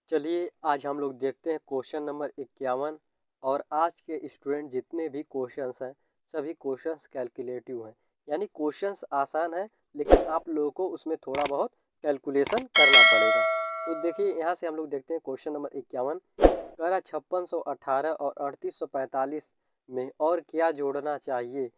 चलिए आज हम लोग देखते हैं क्वेश्चन नंबर 51। और आज के स्टूडेंट जितने भी क्वेश्चंस हैं सभी क्वेश्चंस कैलकुलेटिव हैं, यानी क्वेश्चंस आसान है लेकिन आप लोगों को उसमें थोड़ा बहुत कैलकुलेशन करना पड़ेगा। तो देखिए यहाँ से हम लोग देखते हैं क्वेश्चन नंबर 51 कह रहा 5618 और 3845 में और क्या जोड़ना चाहिए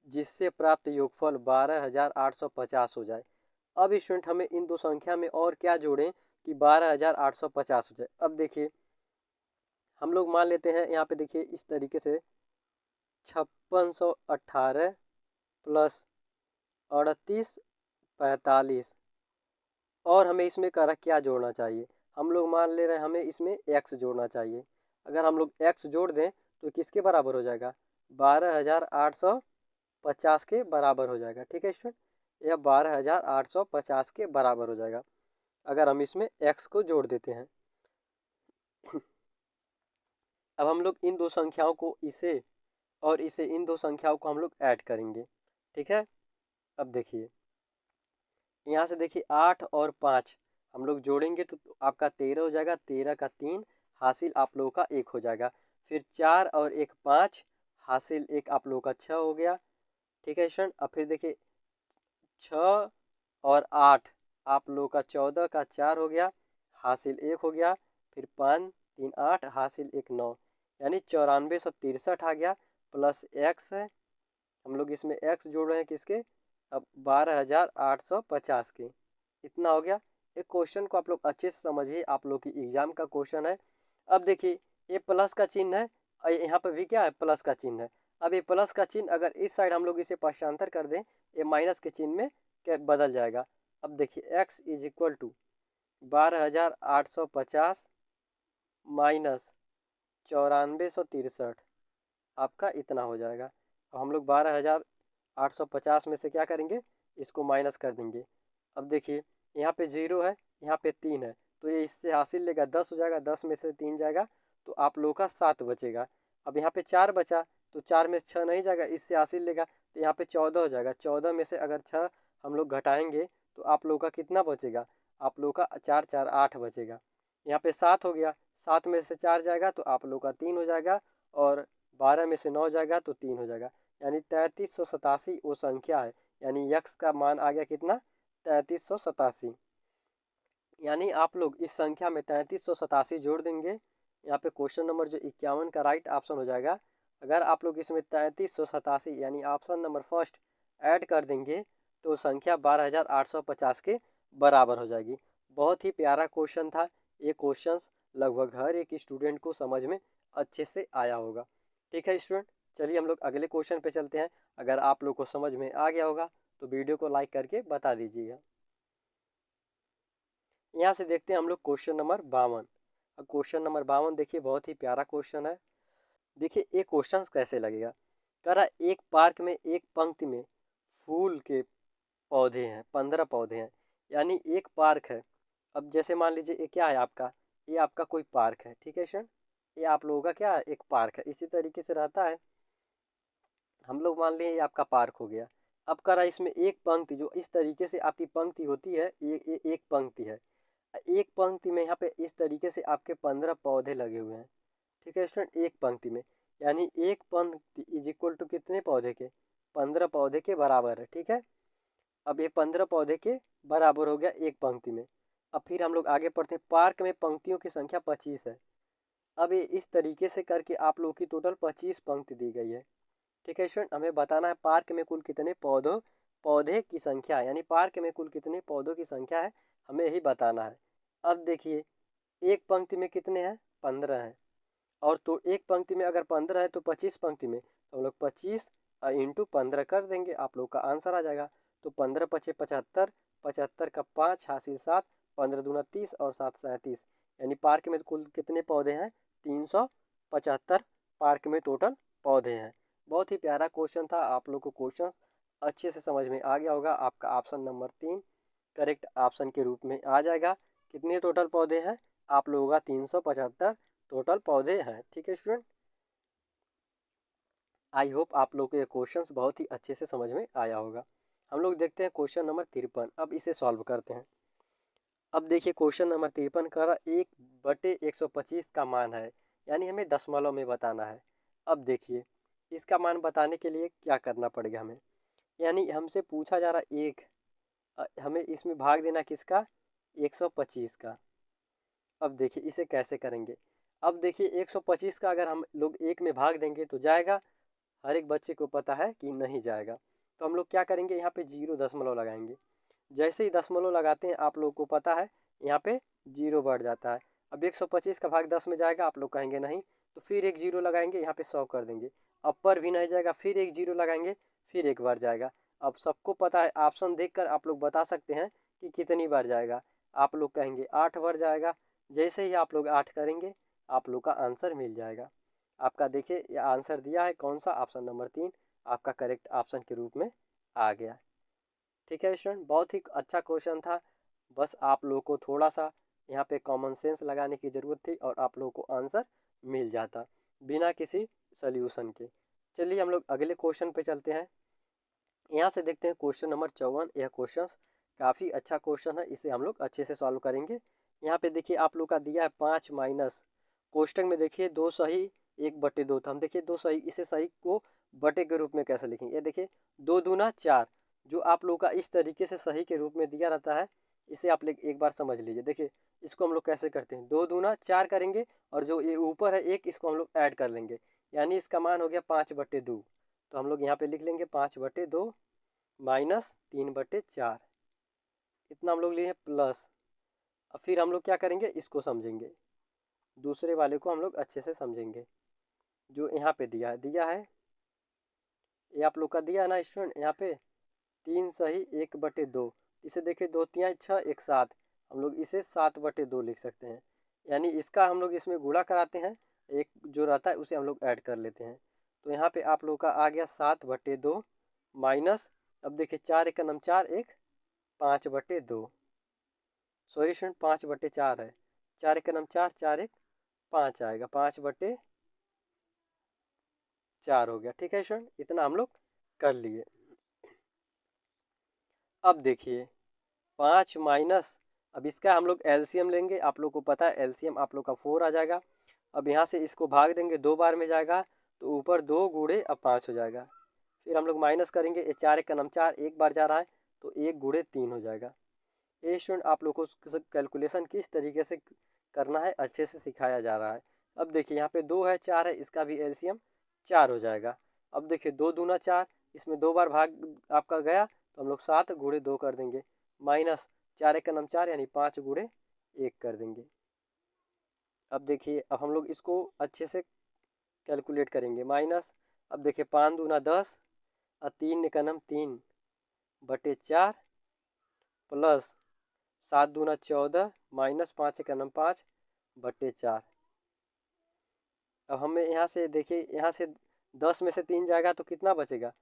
जिससे प्राप्त योगफल 12850 हो जाए। अब स्टूडेंट हमें इन दो संख्या में और क्या जोड़ें कि 12850 हो जाए। अब देखिए हम लोग मान लेते हैं यहाँ पे, देखिए इस तरीके से 5618 प्लस 3845 और हमें इसमें करा क्या जोड़ना चाहिए। हम लोग मान ले रहे हैं हमें इसमें x जोड़ना चाहिए। अगर हम लोग x जोड़ दें तो किसके बराबर हो जाएगा, 12850 के बराबर हो जाएगा। ठीक है स्टूडेंट, यह 12850 के बराबर हो जाएगा अगर हम इसमें x को जोड़ देते हैं। अब हम लोग इन दो संख्याओं को इसे और इसे इन दो संख्याओं को हम लोग ऐड करेंगे। ठीक है, अब देखिए यहाँ से देखिए 8 और 5 हम लोग जोड़ेंगे तो आपका 13 हो जाएगा, 13 का 3 हासिल आप लोगों का 1 हो जाएगा। फिर 4 और 1 5 हासिल 1 आप लोगों का 6 हो गया। ठीक है स्टूडेंट, अब फिर देखिए 6 और 8 आप लोगों का 14 का 4 हो गया, हासिल 1 हो गया। फिर 5 3 8 हासिल 1 9, यानी 9463 आ गया प्लस x है। हम लोग इसमें x जोड़ रहे हैं किसके, अब 12850 के, इतना हो गया। एक क्वेश्चन को आप लोग अच्छे से समझिए, आप लोग की एग्जाम का क्वेश्चन है। अब देखिए ये प्लस का चिन्ह है और यहाँ पर भी क्या है, प्लस का चिन्ह है। अब ये प्लस का चिन्ह अगर इस साइड हम लोग इसे पक्षांतर कर दें, ये माइनस के चिन्ह में बदल जाएगा। अब देखिए x is equal to 12850 minus 9463 आपका इतना हो जाएगा। अब हम लोग 12850 में से क्या करेंगे, इसको माइनस कर देंगे। अब देखिए यहाँ पे 0 है, यहाँ पे 3 है, तो ये इससे हासिल लेगा 10 हो जाएगा, 10 में से 3 जाएगा तो आप लोगों का 7 बचेगा। अब यहाँ पे 4 बचा तो 4 में 6 नहीं जाएगा, इससे हासिल लेगा तो यहाँ पे 14 हो जाएगा। 14 में से अगर 6 हम लोग घटाएंगे तो आप लोगों का कितना बचेगा, आप लोगों का 4 4 8 बचेगा। यहाँ पे 7 हो गया, 7 में से 4 जाएगा तो आप लोगों का 3 हो जाएगा और 12 में से 9 जाएगा तो 3 हो जाएगा, यानी 3387 वो संख्या है। यानी यक्स का मान आ गया कितना, 3387। यानी आप लोग इस संख्या में 3387 जोड़ देंगे। यहाँ पे क्वेश्चन नंबर जो 51 का राइट ऑप्शन हो जाएगा। अगर आप लोग इसमें 3387 यानी ऑप्शन नंबर फर्स्ट ऐड कर देंगे तो संख्या 12850 के बराबर हो जाएगी। बहुत ही प्यारा क्वेश्चन था ये। क्वेश्चन लगभग हर एक स्टूडेंट को समझ में अच्छे से आया होगा। ठीक है स्टूडेंट, चलिए हम लोग अगले क्वेश्चन पे चलते हैं। अगर आप लोग को समझ में आ गया होगा तो वीडियो को लाइक करके बता दीजिएगा। यहाँ से देखते हैं हम लोग क्वेश्चन नंबर 52। अब क्वेश्चन नंबर 52 देखिए बहुत ही प्यारा क्वेश्चन है। देखिए ये क्वेश्चन कैसे लगेगा, कह रहा एक पार्क में एक पंक्ति में फूल के पौधे हैं, 15 पौधे हैं, यानी एक पार्क है। अब जैसे मान लीजिए ये क्या है आपका, ये आपका कोई पार्क है। ठीक है सर, ये आप लोगों का क्या है, एक पार्क है। इसी तरीके से रहता है, हम लोग मान लें ये आपका पार्क हो गया। अब कह रहा है इसमें एक पंक्ति, जो इस तरीके से आपकी पंक्ति होती है, ये एक पंक्ति है। एक पंक्ति में यहाँ पे इस तरीके से आपके 15 पौधे लगे हुए हैं। ठीक है स्टूडेंट, एक पंक्ति में, यानी एक पंक्ति इज इक्वल टू कितने पौधे के, 15 पौधे के बराबर है। ठीक है, अब ये 15 पौधे के बराबर हो गया एक पंक्ति में। अब फिर हम लोग आगे पढ़ते हैं, पार्क में पंक्तियों की संख्या 25 है। अब ये इस तरीके से करके आप लोग की टोटल 25 पंक्ति दी गई है। ठीक है स्टूडेंट, हमें बताना है पार्क में कुल कितने पौधे की संख्या है, यानी पार्क में कुल कितने पौधों की संख्या है, हमें यही बताना है। अब देखिए एक पंक्ति में कितने हैं, 15 हैं। और तो एक पंक्ति में अगर 15 है तो 25 पंक्ति में तो हम लोग 25 इंटू 15 कर देंगे, आप लोग का आंसर आ जाएगा। तो 15 पचे 75, 75 का 5 हासिल 7, 15 दूना 30 और 7 37, यानी पार्क में कुल कितने पौधे हैं, 375 पार्क में टोटल पौधे हैं। बहुत ही प्यारा क्वेश्चन था, आप लोग को क्वेश्चन अच्छे से समझ में आ गया होगा। आपका ऑप्शन नंबर 3 करेक्ट ऑप्शन के रूप में आ जाएगा। कितने टोटल पौधे हैं, आप लोगों का 375 टोटल पौधे हैं। ठीक है स्टूडेंट, आई होप आप लोग को ये क्वेश्चंस बहुत ही अच्छे से समझ में आया होगा। हम लोग देखते हैं क्वेश्चन नंबर 53। अब इसे सॉल्व करते हैं। अब देखिए क्वेश्चन नंबर 53 का एक बटे 125 का मान है, यानी हमें दशमलव में बताना है। अब देखिए इसका मान बताने के लिए क्या करना पड़ेगा हमें, यानी हमसे पूछा जा रहा एक, हमें इसमें भाग देना किसका, 125 का। अब देखिए इसे कैसे करेंगे। अब देखिए 125 का अगर हम लोग एक में भाग देंगे तो जाएगा, हर एक बच्चे को पता है कि नहीं जाएगा। तो हम लोग क्या करेंगे, यहाँ पे 0 दशमलव लगाएंगे। जैसे ही दशमलव लगाते हैं आप लोगों को पता है यहाँ पे 0 बढ़ जाता है। अब 125 का भाग 10 में जाएगा, आप लोग कहेंगे नहीं, तो फिर एक 0 लगाएंगे, यहाँ पे 100 कर देंगे। अब पर भी नहीं जाएगा, फिर एक 0 लगाएंगे, फिर एक बार जाएगा। अब सबको पता है, ऑप्शन देखकर आप लोग बता सकते हैं कि कितनी बार जाएगा। आप लोग कहेंगे 8 बार जाएगा। जैसे ही आप लोग 8 करेंगे आप लोग का आंसर मिल जाएगा। आपका देखिए ये आंसर दिया है कौन सा, ऑप्शन नंबर 3 आपका करेक्ट ऑप्शन के रूप में आ गया। ठीक है स्टूडेंट, बहुत ही अच्छा क्वेश्चन था। बस आप लोगों को थोड़ा सा यहाँ पे कॉमन सेंस लगाने की ज़रूरत थी और आप लोगों को आंसर मिल जाता बिना किसी सॉल्यूशन के। चलिए हम लोग अगले क्वेश्चन पे चलते हैं। यहाँ से देखते हैं क्वेश्चन नंबर 54। यह क्वेश्चन काफ़ी अच्छा क्वेश्चन है, इसे हम लोग अच्छे से सॉल्व करेंगे। यहाँ पे देखिए आप लोग का दिया है 5 माइनस, कोष्टक में देखिए 2 सही 1/2 था। हम देखिए 2 सही, इसे सही को बटे के रूप में कैसे लिखेंगे। ये देखिए 2 दूना 4, जो आप लोग का इस तरीके से सही के रूप में दिया रहता है, इसे आप लोग एक बार समझ लीजिए। देखिए इसको हम लोग कैसे करते हैं, 2 दूना 4 करेंगे और जो ये ऊपर है 1, इसको हम लोग ऐड कर लेंगे, यानी इसका मान हो गया 5/2। तो हम लोग यहाँ पे लिख लेंगे 5/2 माइनस 3/4, इतना हम लोग लिए प्लस। अब फिर हम लोग क्या करेंगे, इसको समझेंगे, दूसरे वाले को हम लोग अच्छे से समझेंगे। जो यहाँ पे दिया है ये आप लोग का दिया है ना स्टूडेंट, यहाँ पे 3 सही 1/2, इसे देखिए 2 3 6 1 7, हम लोग इसे 7/2 लिख सकते हैं। यानी इसका हम लोग इसमें गुणा कराते हैं, एक जो रहता है उसे हम लोग ऐड कर लेते हैं। तो यहाँ पे आप लोग का आ गया 7/2 माइनस, अब देखिए 4 1 का 4, 1 5/2, सॉरी स्टूडेंट 5/4 है, 4 1 का 4, 4 1 5 आएगा, 5/4 हो गया। ठीक है स्टूडेंट, इतना हम लोग कर लिए। अब देखिए 5 माइनस, अब इसका हम लोग एलसीएम लेंगे, आप लोग को पता है एलसीएम आप लोग का 4 आ जाएगा। अब यहाँ से इसको भाग देंगे, 2 बार में जाएगा तो ऊपर 2 गुणे अब 5 हो जाएगा। फिर हम लोग माइनस करेंगे, ये 4 1 का 4, एक बार जा रहा है तो 1 गुणे 3 हो जाएगा। ये स्टूडेंट आप लोग को कैलकुलेशन किस तरीके से करना है अच्छे से सिखाया जा रहा है। अब देखिए यहाँ पे 2 है 4 है, इसका भी एलसीएम 4 हो जाएगा। अब देखिए 2 दूना 4, इसमें 2 बार भाग आपका गया तो हम लोग 7 गुणे 2 कर देंगे, माइनस 4 1 का 4 यानी 5 गुणे 1 कर देंगे। अब देखिए अब हम लोग इसको अच्छे से कैलकुलेट करेंगे, माइनस, अब देखिए 5 दूना 10 और 3 का 3/4 प्लस 7 दूना 14 माइनस 5 का 5/4। अब हमें यहाँ से देखिए, यहाँ से 10 में से 3 जाएगा तो कितना बचेगा,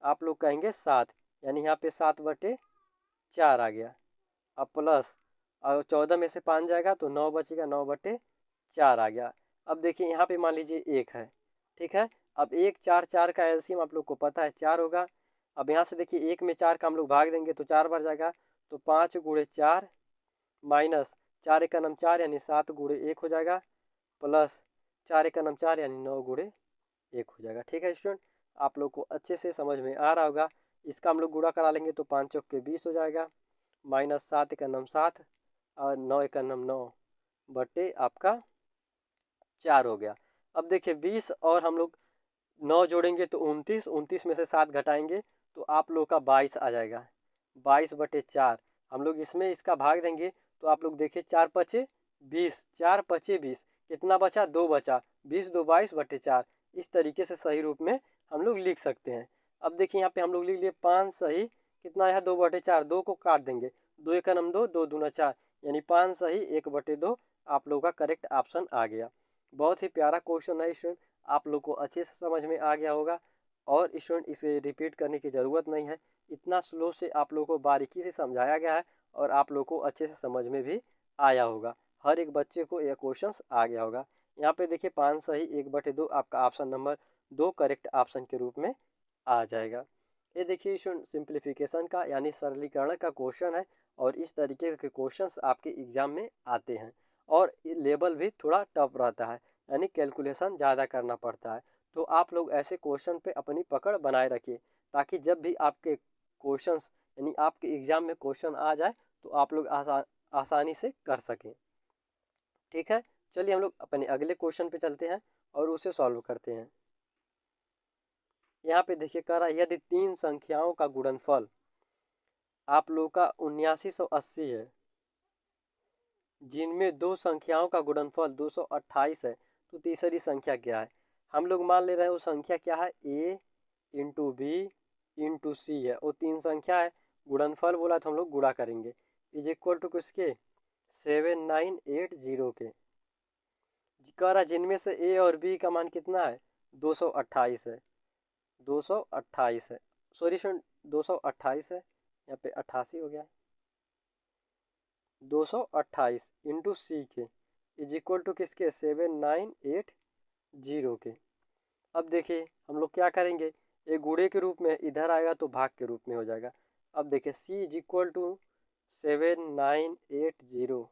आप लोग कहेंगे 7, यानी यहाँ पे 7/4 आ गया। अब प्लस, और 14 में से 5 जाएगा तो 9 बचेगा, 9/4 आ गया। अब देखिए यहाँ पे मान लीजिए 1 है, ठीक है। अब 1 4 4 का एलसीएम आप लोग को पता है 4 होगा। अब यहाँ से देखिए 1 में 4 का हम लोग भाग देंगे तो 4 बार जाएगा, तो 5 गुणे 4 माइनस 4 1 का 4 यानी 7 गुणे 1 हो जाएगा, प्लस 4 1 का 4 यानी 9 गुणे 1 हो जाएगा। ठीक है स्टूडेंट, आप लोग को अच्छे से समझ में आ रहा होगा। इसका हम लोग गुणा करा लेंगे तो 5 चौक के 20 हो जाएगा, माइनस 7 1 का 7 और 9 1 का 9 बटे आपका 4 हो गया। अब देखिए 20 और हम लोग 9 जोड़ेंगे तो 29, 29 में से 7 घटाएंगे तो आप लोग का 22 आ जाएगा, 22/4। हम लोग इसमें इसका भाग देंगे तो आप लोग देखिए 4 पचे 20, 4 पचे 20, कितना बचा, 2 बचा, 20 2 22/4। इस तरीके से सही रूप में हम लोग लिख सकते हैं। अब देखिए यहाँ पे हम लोग लिख लिए 5 सही, कितना है 2/4, 2 को काट देंगे, 2 1 का 2, 2 दूना 4, यानी 5 सही 1/2 आप लोग का करेक्ट ऑप्शन आ गया। बहुत ही प्यारा क्वेश्चन है स्टूडेंट, आप लोग को अच्छे से समझ में आ गया होगा और स्टूडेंट इसे रिपीट करने की ज़रूरत नहीं है। इतना स्लो से आप लोग को बारीकी से समझाया गया है और आप लोग को अच्छे से समझ में भी आया होगा, हर एक बच्चे को यह क्वेश्चंस आ गया होगा। यहाँ पे देखिए 5 सही 1/2 आपका ऑप्शन नंबर 2 करेक्ट ऑप्शन के रूप में आ जाएगा। ये देखिए स्टूडेंट सिंप्लीफिकेशन का यानी सरलीकरण का क्वेश्चन है और इस तरीके के क्वेश्चंस आपके एग्जाम में आते हैं और लेवल भी थोड़ा टफ रहता है, यानी कैलकुलेशन ज़्यादा करना पड़ता है। तो आप लोग ऐसे क्वेश्चन पे अपनी पकड़ बनाए रखिए, ताकि जब भी आपके क्वेश्चंस यानी आपके एग्ज़ाम में क्वेश्चन आ जाए तो आप लोग आसानी से कर सकें। ठीक है, चलिए हम लोग अपने अगले क्वेश्चन पे चलते हैं और उसे सॉल्व करते हैं। यहाँ पे देखिए कह रहा है यदि 3 संख्याओं का गुणनफल आप लोग का 7980 है, जिनमें 2 संख्याओं का गुणनफल 228 है, तो तीसरी संख्या क्या है। हम लोग मान ले रहे हैं वो संख्या क्या है, a इंटू बी इंटू सी है। वो 3 संख्या है, गुणनफल बोला तो हम लोग गुणा करेंगे, इज इक्वल टू किसके 7980 के। कह रहा जिनमें से a और b का मान कितना है 228 है, 228 है, सॉरी सुन 228 है, यहाँ पे 88 हो गया, 228 इंटू सी के इज इक्वल टू किसके 7980 के। अब देखिए हम लोग क्या करेंगे, ये गुणे के रूप में इधर आएगा तो भाग के रूप में हो जाएगा। अब देखिए c इज इक्वल टू 7980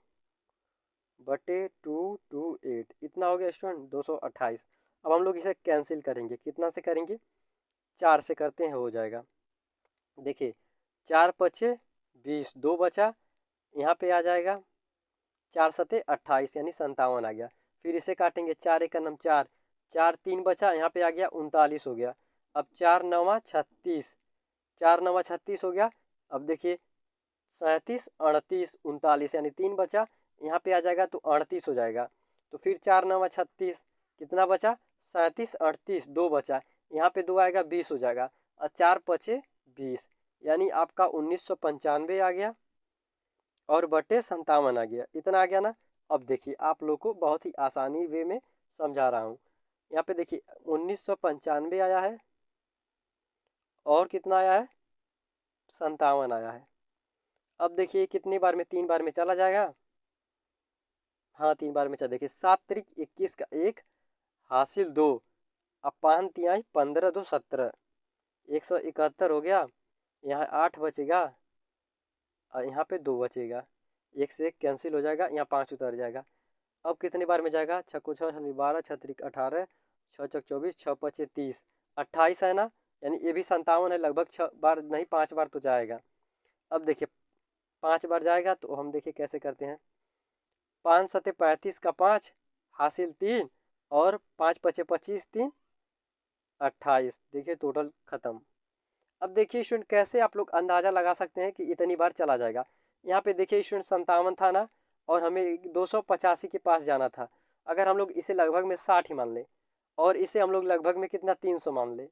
बटे 228 इतना हो गया स्टूडेंट 228। अब हम लोग इसे कैंसिल करेंगे, कितना से करेंगे 4 से करते हैं, हो जाएगा। देखिए 4 पचे 20, 2 बचा, यहाँ पे आ जाएगा 4 सते 28 यानी 57 आ गया। फिर इसे काटेंगे 4 एक नम 4, 4 3 बचा, यहाँ पे आ गया 39 हो गया। अब 4 नवा 36, 4 नवा 36 हो गया। अब देखिए 37 38 39 यानी 3 बचा, यहाँ पे आ जाएगा तो 38 हो जाएगा। तो फिर 4 नवा 36, कितना बचा 37 38 2 बचा, यहाँ पे 2 आएगा 20 हो जाएगा, और 4 पचे 20 यानी आपका 1995 आ गया और बटे 57 आ गया, इतना आ गया ना। अब देखिए आप लोग को बहुत ही आसानी वे में समझा रहा हूँ। यहाँ पे देखिए 1995 आया है और कितना आया है 57 आया है। अब देखिए कितनी बार में 3 बार में चला जाएगा, हाँ 3 बार में चला। देखिए 7 त्रिक 21 का 1 हासिल 2, अब 5 तिहाई 15 2 17, 171 हो गया। यहाँ 8 बचेगा और यहाँ पे 2 बचेगा, 1 से 1 कैंसिल हो जाएगा, यहाँ 5 उतर जाएगा। अब कितनी बार में जाएगा 6 को 6 12 6 त्रिक 18 6 चौक 24 6 पचे 30 28 है ना, यानी ये भी 57 है, लगभग 6 बार नहीं 5 बार तो जाएगा। अब देखिए 5 बार जाएगा तो हम देखिए कैसे करते हैं, 5 सते 35 का 5 हासिल 3 और 5 पचे 25 3 28, देखिए टोटल खत्म। अब देखिए स्टूडेंट कैसे आप लोग अंदाज़ा लगा सकते हैं कि इतनी बार चला जाएगा। यहाँ पे देखिए स्टूडेंट 57 था ना, और हमें 285 के पास जाना था। अगर हम लोग इसे लगभग में 60 ही मान लें और इसे हम लोग लगभग में कितना 300 मान लें।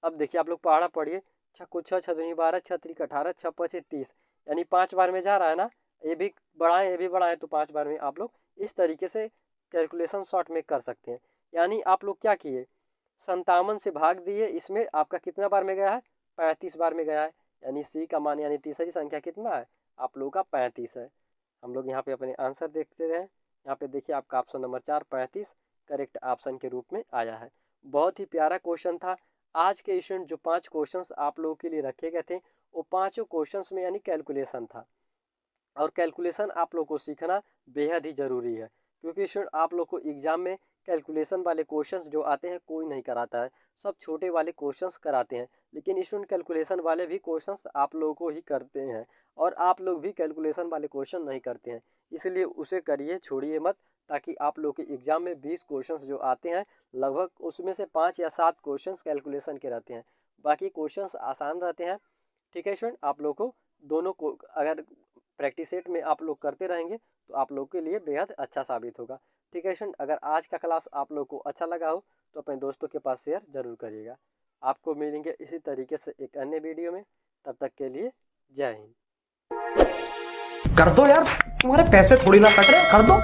अब देखिए आप लोग पहाड़ा पढ़िए, 6 को 6 6 दूनी 12 6 त्रिक 18 6 पचे 30 यानी 5 बार में जा रहा है ना। ये भी बढ़ाएं ये भी बढ़ाएं तो 5 बार में आप लोग इस तरीके से कैलकुलेशन शॉर्ट में कर सकते हैं। यानी आप लोग क्या किए 57 से भाग दिए, इसमें आपका कितना बार में गया है 35 बार में गया है, यानी सी का मान यानी तीसरी संख्या कितना है आप लोगों का 35 है। हम लोग यहाँ पे अपने आंसर देखते रहे, यहाँ पे देखिए आपका ऑप्शन नंबर 4 35 करेक्ट ऑप्शन के रूप में आया है। बहुत ही प्यारा क्वेश्चन था। आज के स्टूडेंट जो 5 क्वेश्चंस आप लोगों के लिए रखे गए थे वो 5 क्वेश्चंस में यानी कैलकुलेशन था, और कैलकुलेशन आप लोग को सीखना बेहद ही ज़रूरी है, क्योंकि स्टूडेंट आप लोग को एग्ज़ाम में कैलकुलेशन वाले क्वेश्चंस जो आते हैं कोई नहीं कराता है, सब छोटे वाले क्वेश्चंस कराते हैं। लेकिन स्टूडेंट कैलकुलेशन वाले भी क्वेश्चंस आप लोगों को ही करते हैं, और आप लोग भी कैलकुलेशन वाले क्वेश्चन नहीं करते हैं, इसलिए उसे करिए, छोड़िए मत, ताकि आप लोग के एग्ज़ाम में 20 क्वेश्चंस जो आते हैं लगभग उसमें से 5 या 7 क्वेश्चंस कैलकुलेशन के रहते हैं, बाकी क्वेश्चंस आसान रहते हैं। ठीक है स्टूडेंट, आप लोग को दोनों को अगर प्रैक्टिस सेट में आप लोग करते रहेंगे तो आप लोग के लिए बेहद अच्छा साबित होगा। ठीक है स्टूडेंट, अगर आज का क्लास आप लोग को अच्छा लगा हो तो अपने दोस्तों के पास शेयर जरूर करिएगा। आपको मिलेंगे इसी तरीके से एक अन्य वीडियो में, तब तक के लिए जय हिंद। कर दो यार, तुम्हारे पैसे थोड़ी ना कट रहे, कर दो।